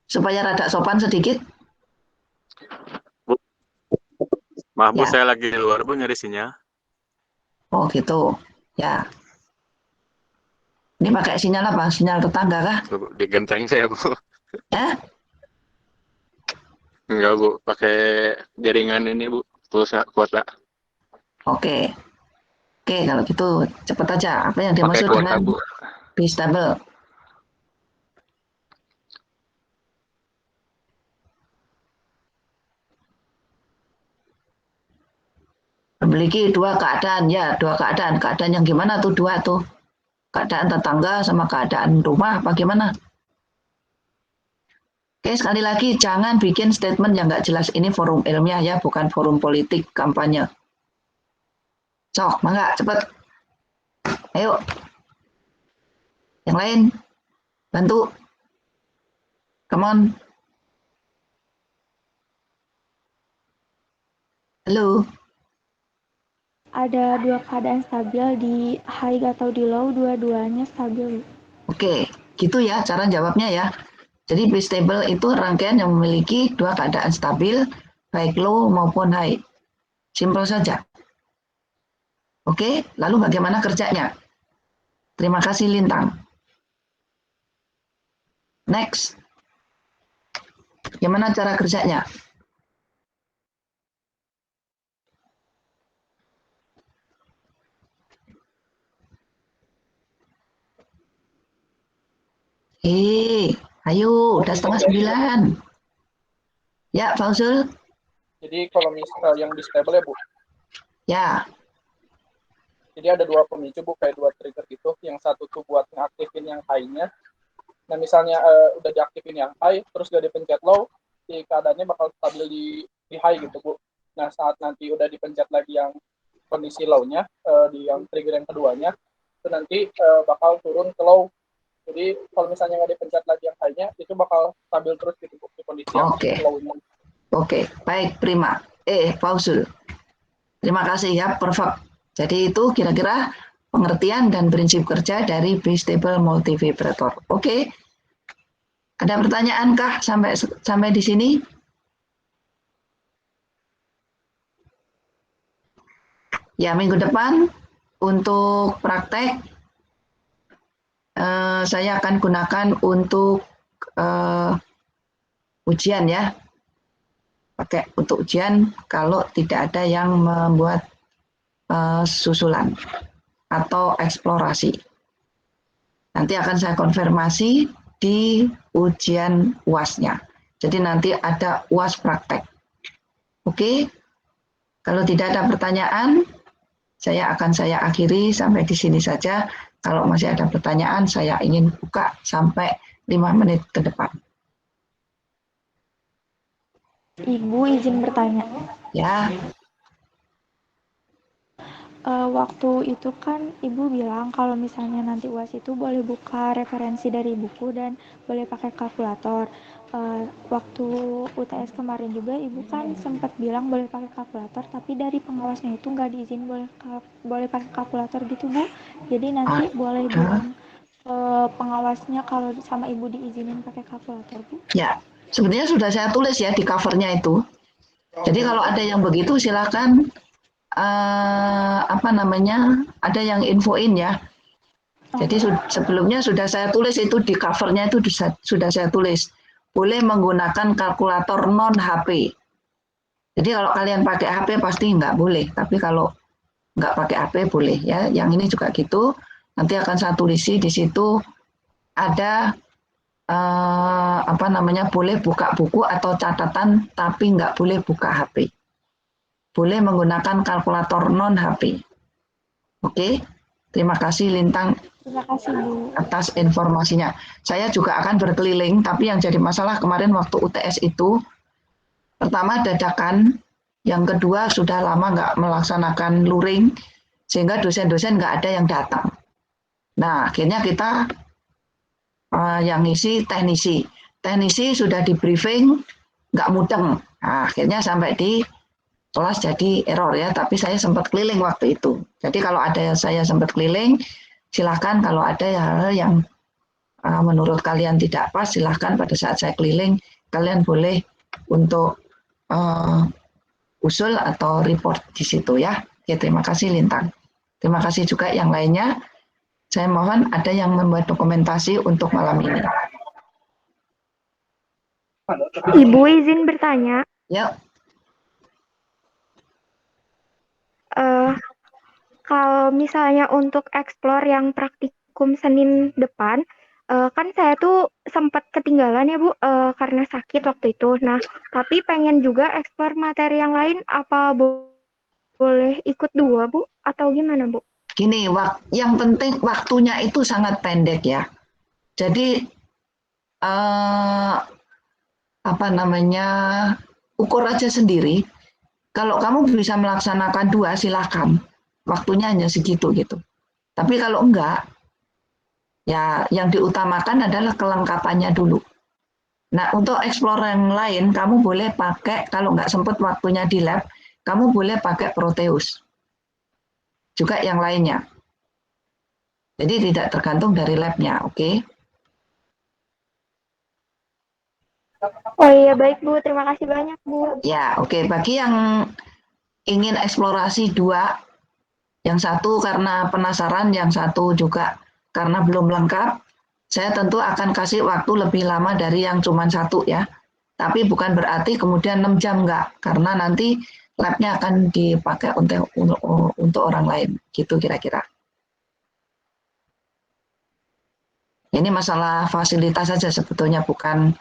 Supaya rada sopan sedikit. Maaf Bu, Ya. saya lagi di luar Bu, nyari sinyal. Oh gitu. Ya. Ini pakai sinyal apa? Sinyal tetangga kah? Di genteng saya Bu. Ya? Enggak Bu, pakai jaringan ini Bu, pulsa kuota. Oke. Oke, kalau gitu cepat aja. Apa yang Pakai dimaksud kuota dengan Bu. bistable? Memiliki 2 keadaan, ya 2 keadaan. Keadaan yang gimana tuh 2 tuh? Keadaan tetangga sama keadaan rumah, apa gimana? Oke, sekali lagi jangan bikin statement yang nggak jelas. Ini forum ilmiah ya, bukan forum politik kampanye. Sok, mangga, cepet. Ayo. Yang lain, bantu. Come on. Halo. Ada 2 keadaan stabil di high atau di low, dua-duanya stabil. Oke, gitu ya cara jawabnya ya. Jadi bistable itu rangkaian yang memiliki 2 keadaan stabil, baik low maupun high. Simpel saja. Oke, lalu bagaimana kerjanya? Terima kasih Lintang. Next. Gimana cara kerjanya? Ayo, udah 8:30. Ya, Fauzul. Jadi kalau misal yang bistable ya Bu, Ya, jadi ada 2 pemicu Bu, kayak 2 trigger gitu. Yang satu tuh buat ngaktifin yang high-nya. Nah misalnya udah diaktifin yang high, terus gak dipencet low, si keadaannya bakal stabil di high gitu Bu. Nah saat nanti udah dipencet lagi yang kondisi low-nya, di yang trigger yang keduanya, itu nanti bakal turun ke low. Jadi kalau misalnya nggak dipencet lagi yang high-nya, itu bakal stabil terus gitu Bu, di kondisi yang low-nya. Oke, baik, prima. Fauzul. Terima kasih ya, perfect. Jadi itu kira-kira pengertian dan prinsip kerja dari bistable multivibrator. Oke. Ada pertanyaan kah sampai di sini? Ya, minggu depan untuk praktek saya akan gunakan untuk ujian ya. pakai untuk ujian kalau tidak ada yang membuat susulan atau eksplorasi. Nanti akan saya konfirmasi di ujian UAS-nya. Jadi nanti ada UAS praktek. Oke? Kalau tidak ada pertanyaan, saya akhiri sampai di sini saja. Kalau masih ada pertanyaan, saya ingin buka sampai 5 menit ke depan. Ibu izin bertanya. Ya. Waktu itu kan Ibu bilang kalau misalnya nanti UAS itu boleh buka referensi dari buku dan boleh pakai kalkulator. Waktu UTS kemarin juga Ibu kan sempat bilang boleh pakai kalkulator, tapi dari pengawasnya itu nggak diizin boleh pakai kalkulator gitu Bu. Jadi nanti boleh bilang pengawasnya kalau sama Ibu diizinin pakai kalkulator Bu. Ya, sebenarnya sudah saya tulis ya di covernya itu. Jadi kalau ada yang begitu silakan ada yang infoin ya. Jadi sebelumnya sudah saya tulis itu di covernya itu sudah saya tulis boleh menggunakan kalkulator non HP. Jadi kalau kalian pakai HP pasti nggak boleh, tapi kalau nggak pakai HP boleh ya. Yang ini juga gitu. Nanti akan saya tulisi di situ ada boleh buka buku atau catatan tapi nggak boleh buka HP. Boleh menggunakan kalkulator non HP. Oke, terima kasih Lintang. Terima kasih Bu. Atas informasinya. Saya juga akan berkeliling, tapi yang jadi masalah kemarin waktu UTS itu, pertama dadakan, yang kedua sudah lama nggak melaksanakan luring, sehingga dosen-dosen nggak ada yang datang. Nah, akhirnya kita yang ngisi teknisi. Teknisi sudah di briefing, nggak mudeng. Nah, akhirnya sampai di kelas jadi error ya, tapi saya sempat keliling waktu itu. Jadi kalau ada saya sempat keliling, silahkan kalau ada hal-hal yang menurut kalian tidak pas, silahkan pada saat saya keliling, kalian boleh untuk usul atau report di situ ya. Oke, terima kasih Lintang. Terima kasih juga yang lainnya. Saya mohon ada yang membuat dokumentasi untuk malam ini. Ibu izin bertanya. Ya. Kalau misalnya untuk explore yang praktikum Senin depan, kan saya tuh sempat ketinggalan ya Bu, karena sakit waktu itu. Nah, tapi pengen juga explore materi yang lain, apa boleh ikut 2 Bu? Atau gimana Bu? Gini, yang penting waktunya itu sangat pendek ya. Jadi, ukur aja sendiri. Kalau kamu bisa melaksanakan 2, silakan. Waktunya hanya segitu gitu. Tapi kalau enggak, ya yang diutamakan adalah kelengkapannya dulu. Nah, untuk explore yang lain, kamu boleh pakai, kalau nggak sempat waktunya di lab, kamu boleh pakai Proteus. Juga yang lainnya. Jadi tidak tergantung dari labnya, oke? Oh iya, baik Bu. Terima kasih banyak Bu. Ya, oke. Bagi yang ingin eksplorasi 2, yang satu karena penasaran, yang satu juga karena belum lengkap, saya tentu akan kasih waktu lebih lama dari yang cuma 1 ya. Tapi bukan berarti kemudian 6 jam enggak, karena nanti labnya akan dipakai untuk orang lain, gitu kira-kira. Ini masalah fasilitas saja sebetulnya, bukan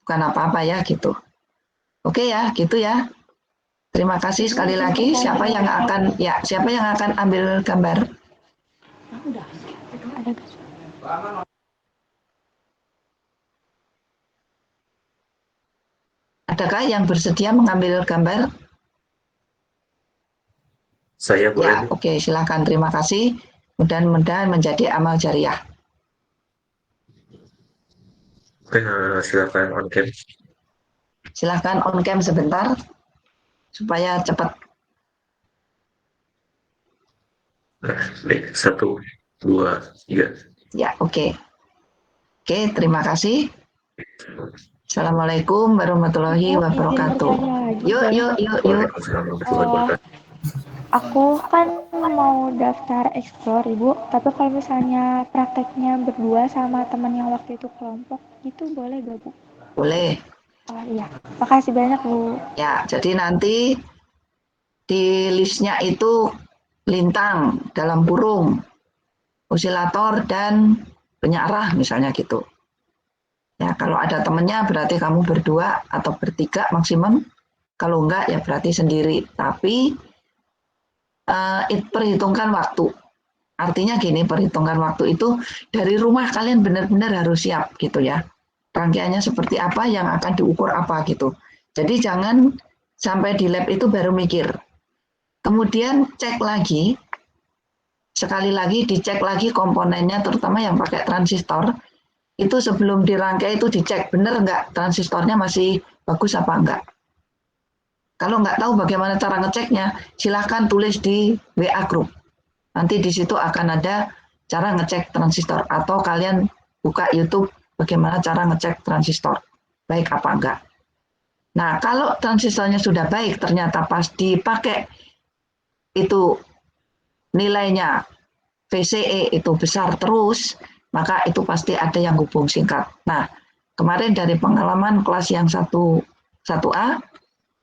apa-apa ya gitu. Oke ya, gitu ya. Terima kasih sekali lagi. Siapa yang akan ambil gambar? Adakah yang bersedia mengambil gambar? Saya boleh. Ya, oke, silakan. Terima kasih. Mudah-mudahan menjadi amal jariah. Oke, silakan on cam. Silakan on cam sebentar supaya cepat. Baik, 1, 2, 3. Ya, oke. Oke, terima kasih. Assalamualaikum warahmatullahi wabarakatuh. Yuk. Aku kan mau daftar explore Ibu, tapi kalau misalnya prakteknya berdua sama teman yang waktu itu kelompok, itu boleh gak Bu? Boleh. Oh iya, makasih banyak Bu. Ya, jadi nanti di listnya itu lintang dalam kurung, osilator dan penyakrah misalnya gitu. Ya, kalau ada temennya berarti kamu berdua atau bertiga maksimum. Kalau enggak ya berarti sendiri. Tapi perhitungkan waktu. Artinya gini, perhitungan waktu itu dari rumah kalian benar-benar harus siap gitu ya. Rangkaiannya seperti apa, yang akan diukur apa gitu. Jadi jangan sampai di lab itu baru mikir. Kemudian cek lagi, sekali lagi dicek lagi komponennya, terutama yang pakai transistor. Itu sebelum dirangkai itu dicek benar nggak transistornya masih bagus apa enggak. Kalau nggak tahu bagaimana cara ngeceknya, silahkan tulis di WA group. Nanti di situ akan ada cara ngecek transistor, atau kalian buka YouTube bagaimana cara ngecek transistor, baik apa enggak. Nah, kalau transistornya sudah baik, ternyata pas dipakai itu nilainya VCE itu besar terus, maka itu pasti ada yang hubung singkat. Nah, kemarin dari pengalaman kelas yang 1A,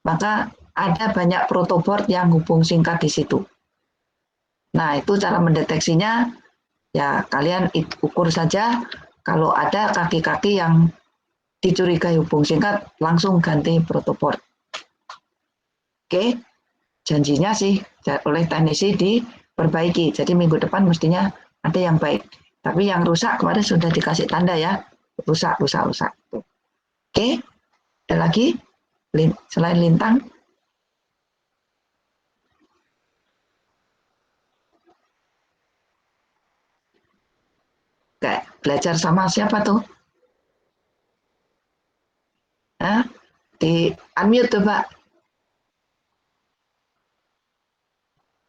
maka ada banyak protoboard yang hubung singkat di situ. Nah, itu cara mendeteksinya, ya kalian ukur saja, kalau ada kaki-kaki yang dicurigai hubung singkat, langsung ganti protoboard. Oke, janjinya sih oleh teknisi diperbaiki, jadi minggu depan mestinya ada yang baik. Tapi yang rusak kemarin sudah dikasih tanda ya, rusak. Oke, ada lagi selain lintang? Kayak belajar sama siapa tuh? Hah? Di unmute tuh, Pak.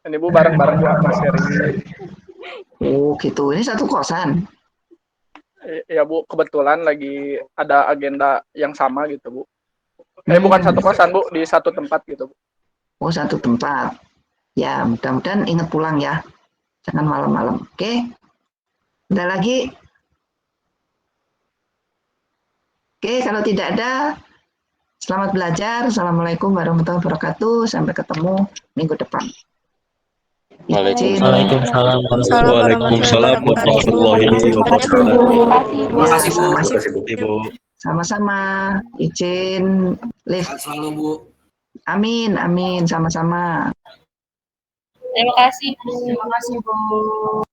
Ini Bu bareng-bareng Bu sama Seri. Oh gitu, ini satu kosan. Ya Bu, kebetulan lagi ada agenda yang sama gitu Bu. Bukan satu kosan Bu, di satu tempat gitu Bu. Oh, satu tempat. Ya, mudah-mudahan ingat pulang ya. Jangan malam-malam. Oke. Ada lagi? Oke, kalau tidak ada, selamat belajar. Assalamualaikum warahmatullahi wabarakatuh. Sampai ketemu minggu depan. Waalaikumsalam warahmatullahi wabarakatuh. Terima kasih Bu. Terima kasih Bu. Sama-sama. Izin live. Selalu Bu. Amin, sama-sama. Terima kasih Bu.